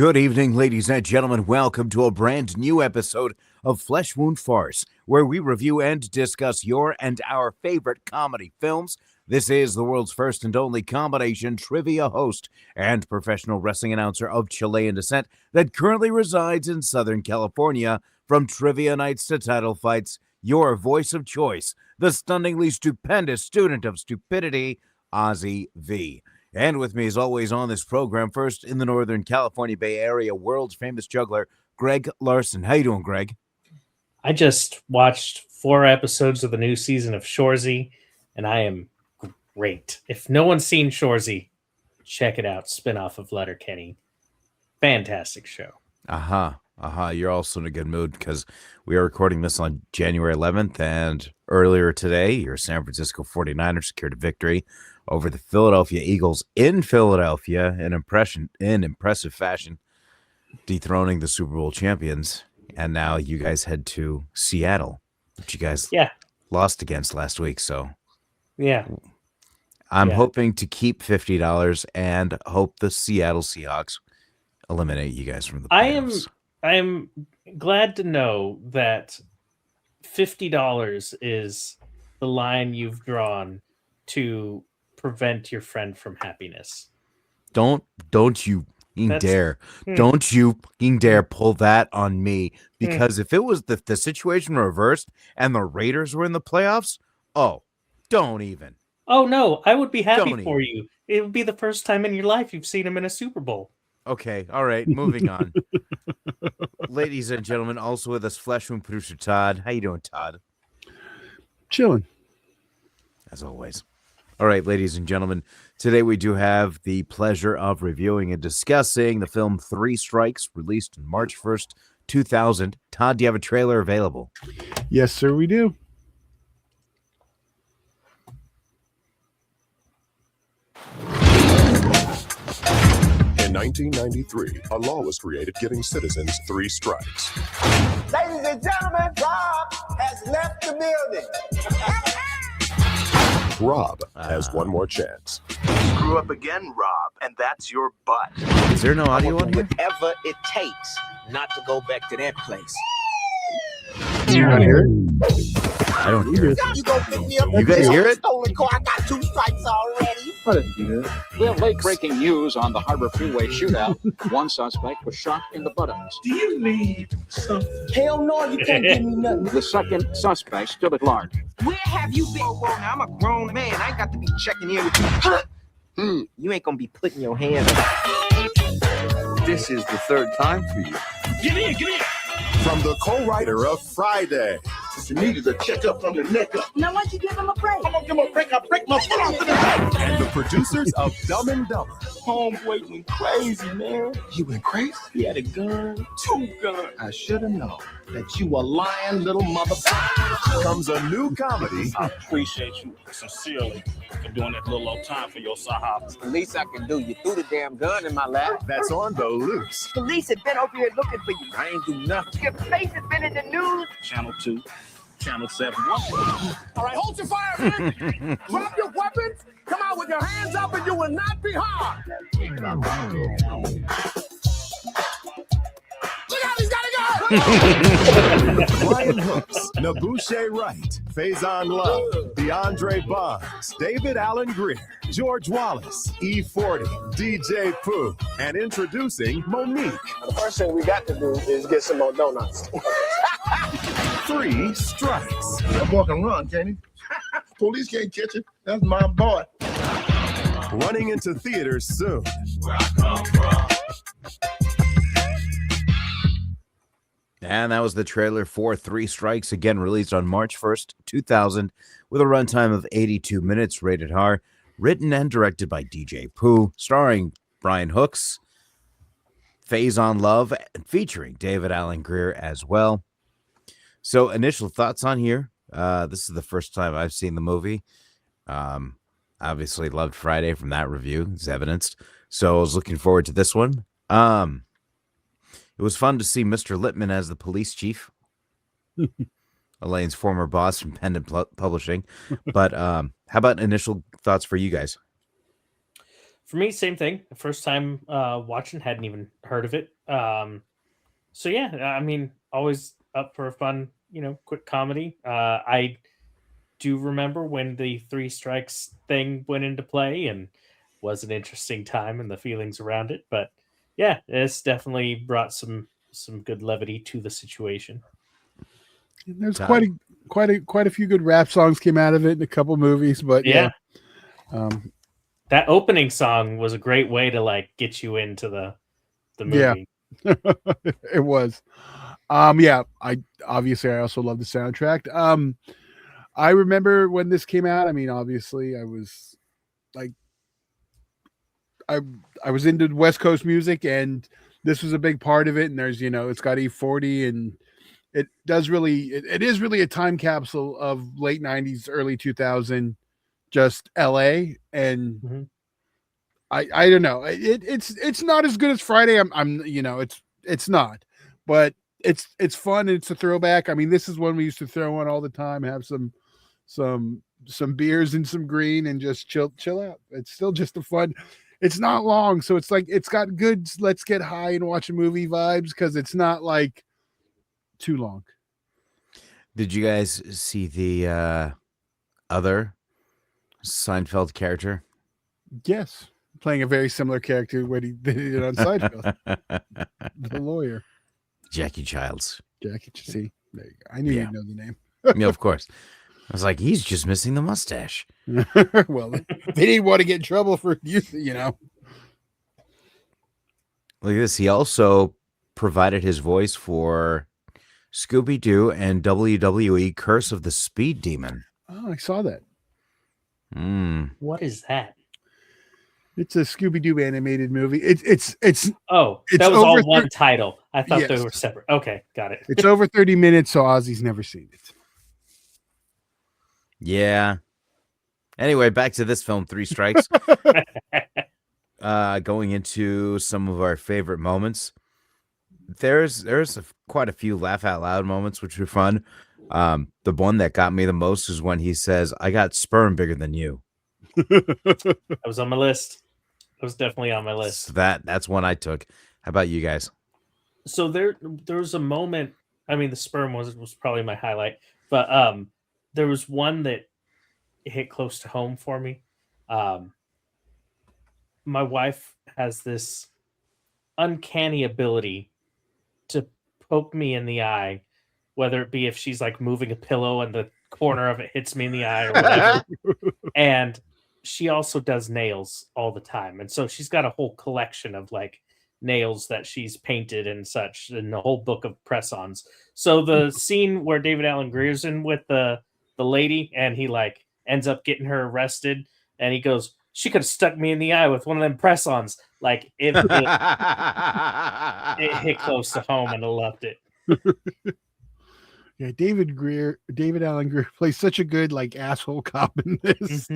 Good evening, ladies and gentlemen. Welcome to a brand new episode of Flesh Wound Farce, where we review and discuss your and our favorite comedy films. This is the world's first and only combination trivia host and professional wrestling announcer of Chilean descent that currently resides in Southern California. From trivia nights to title fights, your voice of choice, the stunningly stupendous student of stupidity, Ozzy V. And with me, as always, on this program, first in the Northern California Bay Area, world's famous juggler, Greg Larson. How you doing, Greg? I just watched 4 episodes of the new season of Shoresy, and I am great. If no one's seen Shoresy, check it out. Spinoff of Letterkenny. Fantastic show. You're also in a good mood because we are recording this on January 11th, and earlier today, your San Francisco 49ers secured a victory over the Philadelphia Eagles in Philadelphia in impressive fashion, dethroning the Super Bowl champions. And now you guys head to Seattle, which you guys lost against last week. So I'm hoping to keep $50 and hope the Seattle Seahawks eliminate you guys from the playoffs. I am glad to know that $50 is the line you've drawn to prevent your friend from happiness. Don't you dare pull that on me, because if it was the situation reversed and the Raiders were in the playoffs, don't even. Oh no, I would be happy for you. It would be the first time in your life you've seen him in a Super Bowl. Okay, all right, moving on. Ladies and gentlemen, also with us, Flesh Wound producer Todd. How you doing, Todd? Chilling. As always. All right, ladies and gentlemen, today we do have the pleasure of reviewing and discussing the film 3 Strikes, released on March 1st, 2000. Todd, do you have a trailer available? Yes, sir, we do. In 1993, a law was created giving citizens 3 strikes. Ladies and gentlemen, Rob has left the building. Rob has one more chance. Screw up again, Rob, and that's your butt. Is there no audio on here? Whatever it takes not to go back to that place. You not hear it? I don't hear it. You go pick me up. You guys hear it? Stolen car. I got 2 strikes already. We have late-breaking news on the Harbor Freeway shootout. One suspect was shot in the buttocks. Do you need something? Hell no, you can't give me nothing. The second suspect still at large. Where have you been? Whoa, now I'm a grown man. I ain't got to be checking in with you. You ain't gonna be putting your hands up. This is the 3rd time for you. Get in! From the co-writer of Friday. You needed a checkup from the neck up. Now why don't you give him a break? I'm gonna give him a break. I'll break my foot off to the back. And the producers of Dumb and Dumber. Homeboy went crazy, man. He went crazy? He had a gun, 2 guns. I should have known that you a lying little motherfucker. Comes a new comedy. I appreciate you sincerely for doing that little old time for your sahab. The least I can do, you threw the damn gun in my lap. That's on the loose. Police have been over here looking for you. I ain't do nothing. Your face has been in the news. Channel 2, Channel 7. All right, hold your fire, man. Drop your weapons. Come out with your hands up and you will not be harmed. Look out, he's got to go. Brian Hooks, Nabushe Wright, Faizon Love, DeAndre Bonds, David Allen Greer, George Wallace, E-40, DJ Pooh, and introducing Monique. The first thing we got to do is get some more donuts. 3 Strikes. That boy can run, can't he? Police can't catch him. That's my boy. Running into theaters soon. And that was the trailer for 3 Strikes, again released on March 1st, 2000, with a runtime of 82 minutes, rated R, written and directed by DJ Pooh, starring Brian Hooks, Faizon Love, and featuring David Allen Greer as well. So, initial thoughts on here. This is the first time I've seen the movie. Obviously loved Friday from that review, it's evidenced. So I was looking forward to this one. It was fun to see Mr. Lippman as the police chief. Elaine's former boss from Pendant Publishing. But how about initial thoughts for you guys? For me, same thing. The first time watching, hadn't even heard of it. So yeah, I mean, always up for a fun, quick comedy. I do remember when the three strikes thing went into play, and was an interesting time and the feelings around it. But yeah, it's definitely brought some good levity to the situation. There's Todd? quite a few good rap songs came out of it in a couple movies, but yeah. That opening song was a great way to like get you into the movie. Yeah. It was. I also love the soundtrack. I remember when this came out. I mean, obviously I was like I was into West Coast music, and this was a big part of it. And there's, it's got E-40, and it is really a time capsule of late 90s, early 2000, just LA. And I don't know. It's not as good as Friday. It's not, but it's fun. And it's a throwback. I mean, this is one we used to throw on all the time, have some beers and some green and just chill out. It's still just a fun. It's not long, so it's like it's got good let's get high and watch a movie vibes, because it's not like too long. Did you guys see the other Seinfeld character? Yes, playing a very similar character when he did it on Seinfeld. The lawyer, Jackie Childs. Jackie. See, there you go. I knew you'd know the name. Yeah, of course. I was like, he's just missing the mustache. Well, they didn't want to get in trouble for Look at this. He also provided his voice for Scooby-Doo and WWE Curse of the Speed Demon. Oh, I saw that. What is that? It's a Scooby-Doo animated movie. It's that was all one title. I thought they were separate. Okay, got it. It's over 30 minutes, so Ozzy's never seen it. Yeah. Anyway, back to this film, Three Strikes. Going into some of our favorite moments. There's quite a few laugh out loud moments, which were fun. The one that got me the most is when he says, "I got sperm bigger than you." That was on my list. That was definitely on my list. So that's one I took. How about you guys? So there was a moment. I mean, the sperm was probably my highlight, but there was one that hit close to home for me. My wife has this uncanny ability to poke me in the eye, whether it be if she's like moving a pillow and the corner of it hits me in the eye or whatever. And she also does nails all the time. And so she's got a whole collection of like nails that she's painted and such, and the whole book of press-ons. So the scene where David Allen Greer's in with the lady, and he like ends up getting her arrested, and he goes, "She could have stuck me in the eye with one of them press-ons." Like it hit close to home, and I loved it. Yeah, David Allen Greer plays such a good like asshole cop in this.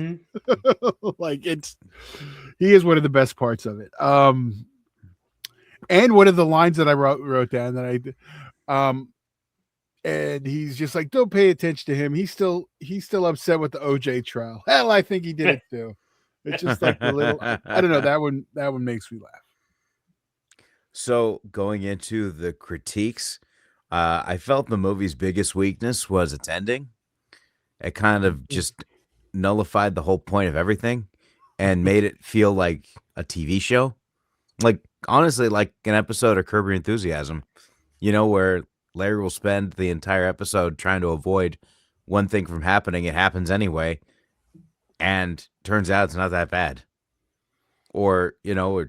Like he is one of the best parts of it. And one of the lines that I wrote down that and he's just like, don't pay attention to him. He's still upset with the OJ trial. Hell, I think he did it too. It's just like the little, I don't know. That one makes me laugh. So going into the critiques, I felt the movie's biggest weakness was its ending. It kind of just nullified the whole point of everything and made it feel like a TV show. Like, honestly, like an episode of Curb Your Enthusiasm, where Larry will spend the entire episode trying to avoid one thing from happening. It happens anyway. And turns out it's not that bad. I don't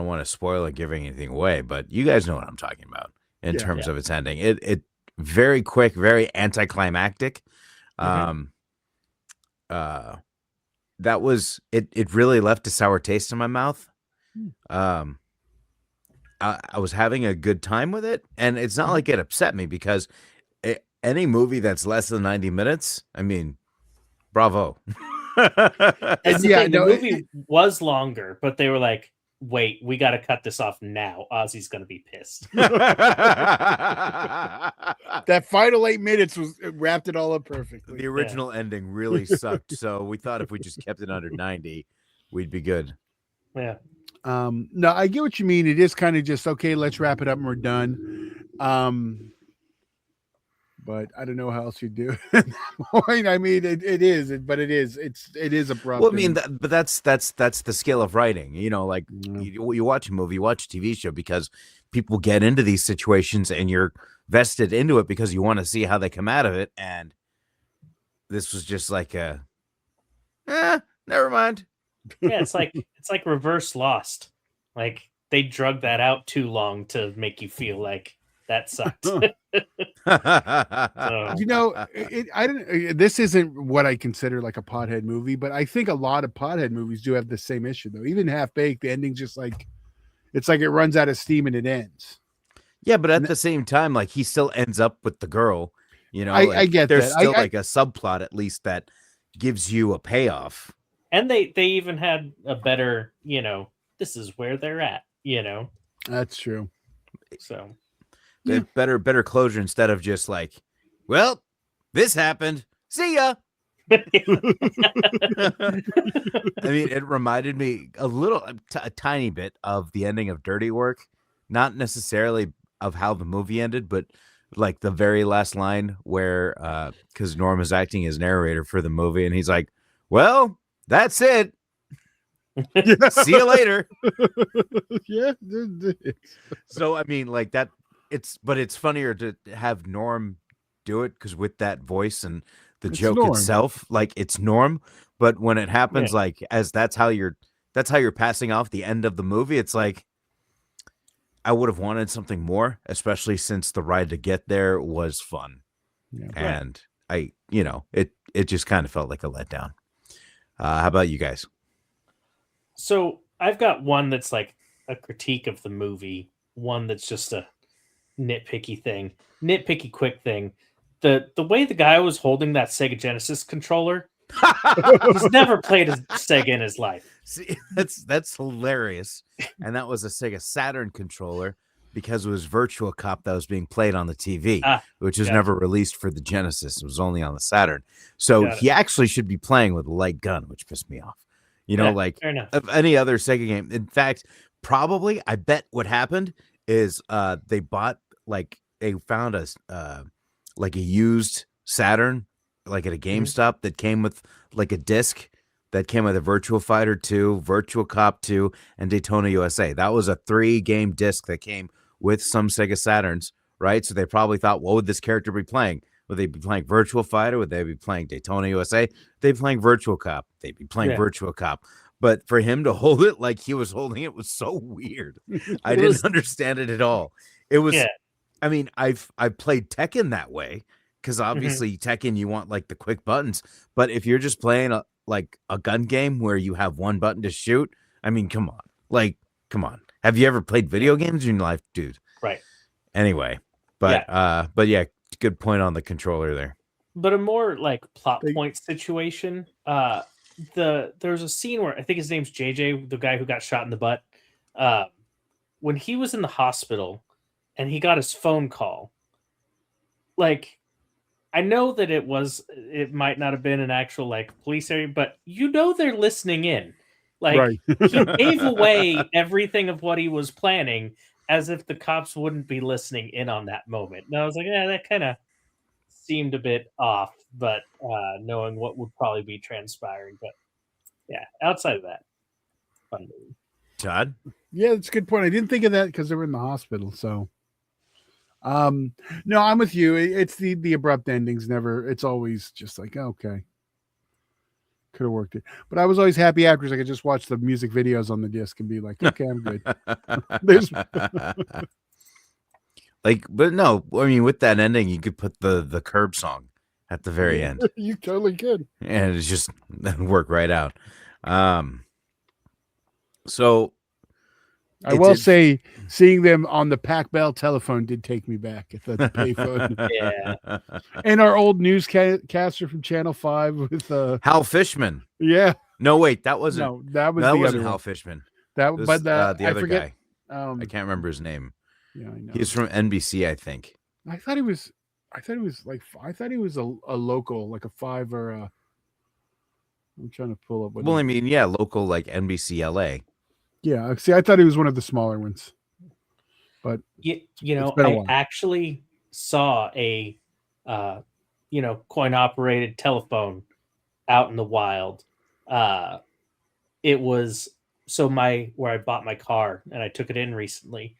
want to spoil it, giving anything away, but you guys know what I'm talking about in terms of its ending. It very quick, very anticlimactic. That was it. It really left a sour taste in my mouth. I was having a good time with it, and it's not like it upset me, because any movie that's less than 90 minutes, I mean, bravo. The movie was longer, but they were like, wait, we got to cut this off now. Ozzy's going to be pissed. That final 8 minutes wrapped it all up perfectly. The original ending really sucked, so we thought if we just kept it under 90, we'd be good. Yeah. No, I get what you mean. It is kind of just okay. Let's wrap it up and we're done. But I don't know how else you do it. I mean, it is abrupt. Well, I mean, but that's the skill of writing. You know, like you watch a movie, you watch a TV show because people get into these situations and you're vested into it because you want to see how they come out of it. And this was just like never mind. Yeah, it's like reverse Lost. Like they drug that out too long to make you feel like that sucked. So, you know, I didn't. This isn't what I consider like a pothead movie, but I think a lot of pothead movies do have the same issue though. Even Half Baked, the ending's just like it's like it runs out of steam and it ends. Yeah, but at the same time, like he still ends up with the girl. You know, I get there's that. still like a subplot at least that gives you a payoff. And they even had a better, you know, this is where they're at, you know. That's true. So better closure instead of just like, well, this happened. See ya. I mean, it reminded me a tiny bit of the ending of Dirty Work, not necessarily of how the movie ended, but like the very last line where because Norm is acting as narrator for the movie, and he's like, well, that's it. See you later. Yeah. So I mean, like that. It's funnier to have Norm do it because with that voice and the joke Norm itself, like it's Norm. But when it happens, like as that's how you're passing off the end of the movie. It's like I would have wanted something more, especially since the ride to get there was fun, and it just kind of felt like a letdown. How about you guys? So I've got one that's like a critique of the movie, one that's just a nitpicky quick thing. The way the guy was holding that Sega Genesis controller, he's never played a Sega in his life. See, that's hilarious. And that was a Sega Saturn controller because it was Virtual Cop that was being played on the TV, which was never released for the Genesis. It was only on the Saturn. So he actually should be playing with a light gun, which pissed me off. You know, like of any other Sega game. In fact, probably I bet what happened is they found a used Saturn like at a GameStop that came with like a disc that came with a Virtual Fighter 2, Virtual Cop 2, and Daytona USA. That was a 3-game disc that came with some Sega Saturns, right? So they probably thought, what would this character be playing? Would they be playing Virtual Fighter? Would they be playing Daytona USA? They'd be playing Virtual Cop. They'd be playing Virtual Cop. But for him to hold it like he was holding it was so weird. I didn't understand it at all. It was, I mean, I've played Tekken that way because obviously Tekken, you want like the quick buttons. But if you're just playing a gun game where you have one button to shoot, I mean, come on. Like, come on. Have you ever played video games in your life, dude? Right. Anyway, but yeah, good point on the controller there. But a more like plot point situation, there's a scene where I think his name's JJ, the guy who got shot in the butt. When he was in the hospital and he got his phone call, like, I know that it might not have been an actual like police area, but you know they're listening in. Like he gave away everything of what he was planning as if the cops wouldn't be listening in on that moment. And I was like, that kind of seemed a bit off, but knowing what would probably be transpiring. But yeah, outside of that, fun movie. Todd? Yeah, that's a good point. I didn't think of that because they were in the hospital. So no, I'm with you. It's the abrupt endings it's always just like, okay. Could have worked it. But I was always happy afterwards. I could just watch the music videos on the disc and be like, okay, I'm good. But no, I mean, with that ending, you could put the Curb song at the very end. You totally could. And it's just work right out. So I will say seeing them on the Pac Bell telephone did take me back at the payphone. Yeah. And our old newscaster from Channel 5 with Hal Fishman. Yeah. No, wait, that wasn't. No, that wasn't Hal Fishman. That was the other guy. I can't remember his name. Yeah, I know. He's from NBC, I think. I thought he was a local, like a 5 or a. I'm trying to pull up. What Well, I mean, yeah, local like NBC LA. yeah. See, I thought he was one of the smaller ones, but You know, been a I while. actually saw a coin operated telephone out in the wild. It was where I bought my car and I took it in recently.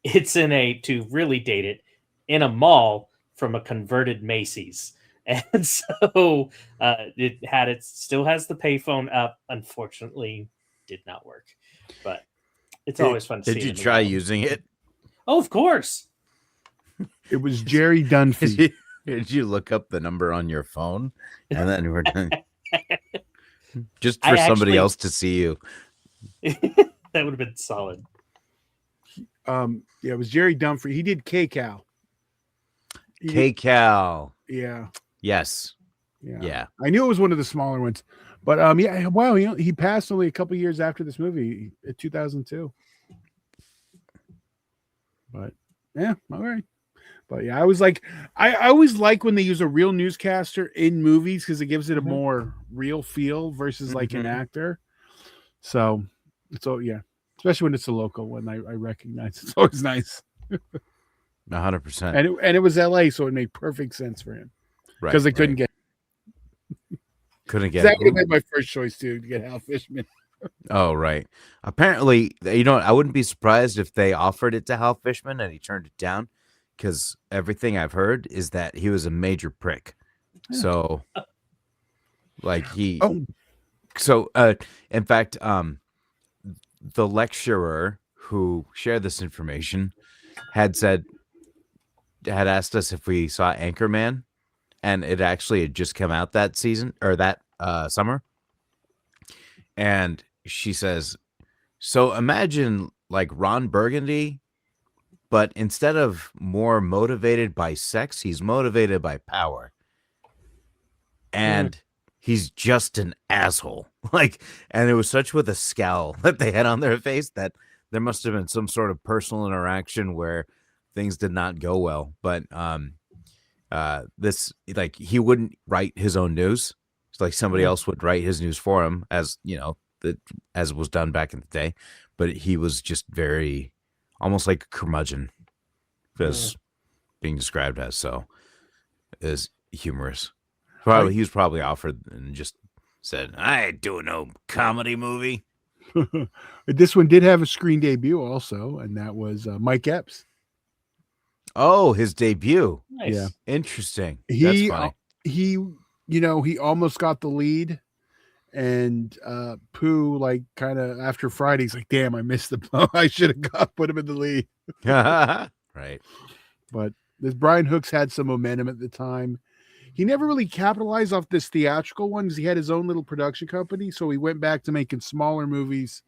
It's to really date it, in a mall from a converted Macy's. And so it still has the payphone up. Unfortunately, did not work. But it's always fun to see. Did it you in the try wild. using it? Oh, of course. It was Jerry Dunphy. Did you look up the number on your phone and then we're done? Just I for somebody actually- else to see you. That would have been solid. Yeah, it was Jerry Dunphy. He did K-Cow. K-Cal. Yeah. Yes. Yeah. Yeah. I knew it was one of the smaller ones, but yeah, wow, he passed only a couple years after this movie, in 2002. But yeah, all right. But yeah, I always like when they use a real newscaster in movies because it gives it a more real feel versus like an actor. So yeah, especially when it's a local one, I recognize it's always nice. 100%. And it was LA, so it made perfect sense for him Right. because they couldn't get. Couldn't get. That would have been my first choice too, to get Hal Fishman. Oh, right. Apparently, I wouldn't be surprised if they offered it to Hal Fishman and he turned it down, because everything I've heard is that he was a major prick. So, like he. Oh. So, in fact, the lecturer who shared this information had asked us if we saw Anchorman, and it actually had just come out that season or that summer. And she says, so imagine like Ron Burgundy, but instead of more motivated by sex, he's motivated by power. And he's just an asshole. And it was such with a scowl that they had on their face that there must have been some sort of personal interaction where things did not go well. But this, like, he wouldn't write his own news. It's like somebody else would write his news for him, as as was done back in the day. But he was just very, almost like a curmudgeon, as being described as. So is humorous. Probably he was probably offered and just said, I ain't doing no comedy movie. This one did have a screen debut also, and that was Mike Epps. Oh, his debut. Nice. Yeah. Interesting. That's funny. He almost got the lead, and Pooh, like, kind of after Friday, he's like, damn, I missed the blow. I should have put him in the lead. Right. But this Brian Hooks had some momentum at the time. He never really capitalized off this theatrical one because he had his own little production company. So he went back to making smaller movies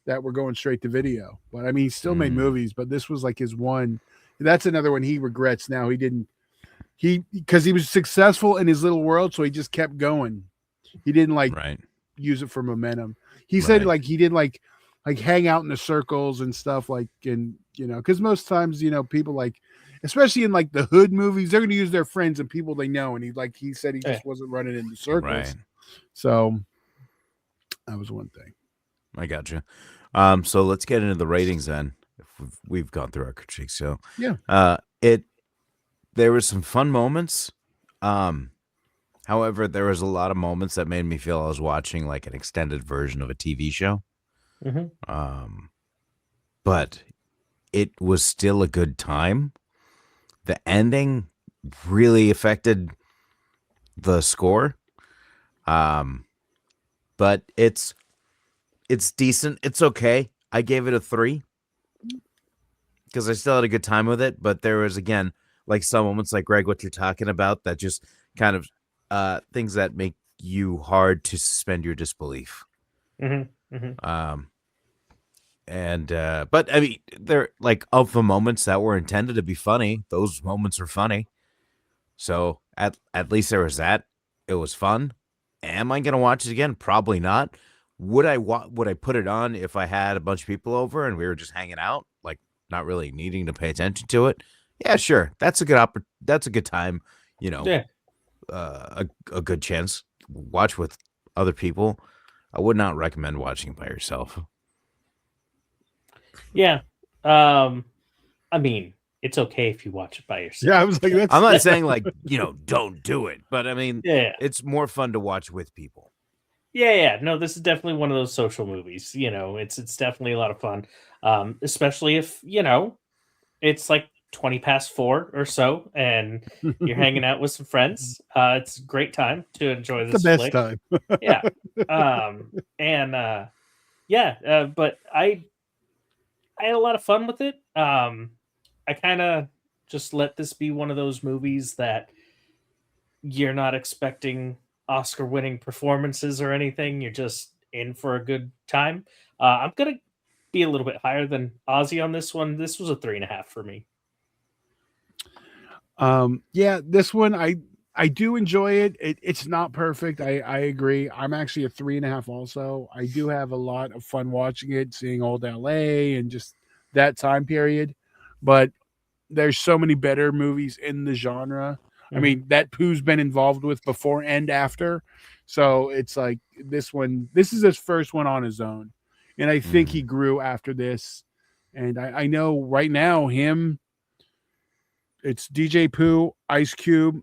that were going straight to video. But I mean, he still made movies, but this was like his one. That's another one he regrets now. Because he was successful in his little world, so he just kept going. He didn't use it for momentum. He said like he did like hang out in the circles and stuff, like, and because most times people, like, especially in like the hood movies, they're going to use their friends and people they know, and he said he just wasn't running into circles. Right. So that was one thing. I got you. So let's get into the ratings then. If we've gone through our critiques, so yeah. There were some fun moments. However, there was a lot of moments that made me feel I was watching like an extended version of a TV show. But it was still a good time. The ending really affected the score. But it's decent. It's okay. I gave it a 3 because I still had a good time with it. But there was, again, like some moments, like Greg, what you're talking about, that just kind of things that make you hard to suspend your disbelief. But I mean, they're like, of the moments that were intended to be funny, those moments are funny. So at least there was that. It was fun. Am I going to watch it again? Probably not. Would I put it on if I had a bunch of people over and we were just hanging out, like not really needing to pay attention to it? Yeah, sure. That's a good time. A good chance. Watch with other people, I would not recommend watching it by yourself. Yeah. I mean, it's okay if you watch it by yourself. Yeah, I was like, that's I'm not saying like, don't do it, but I mean, Yeah. it's more fun to watch with people. Yeah. No, this is definitely one of those social movies. It's definitely a lot of fun. Especially if, it's like 20 past 4 or so and you're hanging out with some friends. It's a great time to enjoy the this best flick. time. Yeah. But I had a lot of fun with it. I kind of just let this be one of those movies that you're not expecting Oscar winning performances or anything. You're just in for a good time. I'm going to be a little bit higher than Ozzy on this one. This was a 3.5 for me. Yeah, this one I do enjoy it. It's not perfect. I agree. I'm actually a 3.5 also. I do have a lot of fun watching it, seeing old LA and just that time period. But there's so many better movies in the genre. I mean, that Pooh's been involved with before and after. So it's like this is his first one on his own. And I think he grew after this. And I know right now it's DJ Pooh, Ice Cube,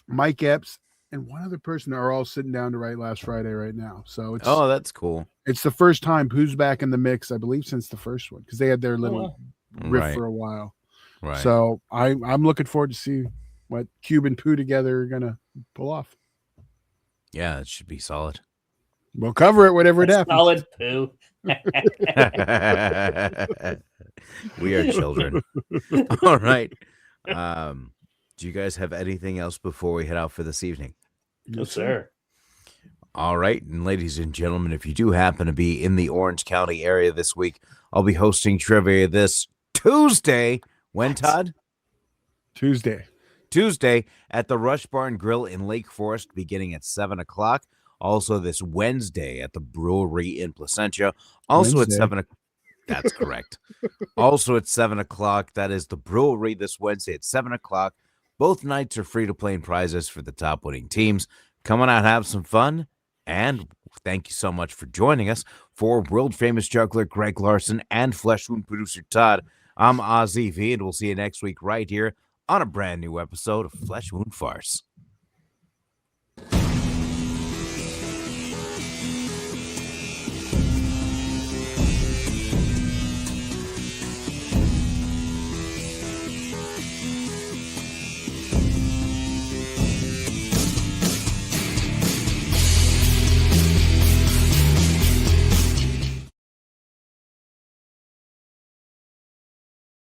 Mike Epps, and one other person are all sitting down to write Last Friday right now. So That's cool. It's the first time Pooh's back in the mix, I believe, since the first one, because they had their little riff Right. for a while. Right. So I'm looking forward to see what Cube and Pooh together are gonna pull off. Yeah, it should be solid. We'll cover it, whatever it happens. Solid Pooh. We are children. All right. Do you guys have anything else before we head out for this evening? No, sir. All right. And ladies and gentlemen, if you do happen to be in the Orange County area this week, I'll be hosting trivia this Tuesday. When, Todd? Tuesday at the Rush Barn Grill in Lake Forest, beginning at 7 o'clock. Also this Wednesday at the brewery in Placentia. Also Wednesday. at 7 o'clock. That's correct. Also at 7 o'clock. That is the brewery this Wednesday at 7 o'clock. Both nights are free to play and prizes for the top winning teams. Come on out, have some fun. And thank you so much for joining us. For world famous juggler Greg Larson and Flesh Wound producer Todd, I'm Ozzy V, and we'll see you next week right here on a brand new episode of Flesh Wound Farce.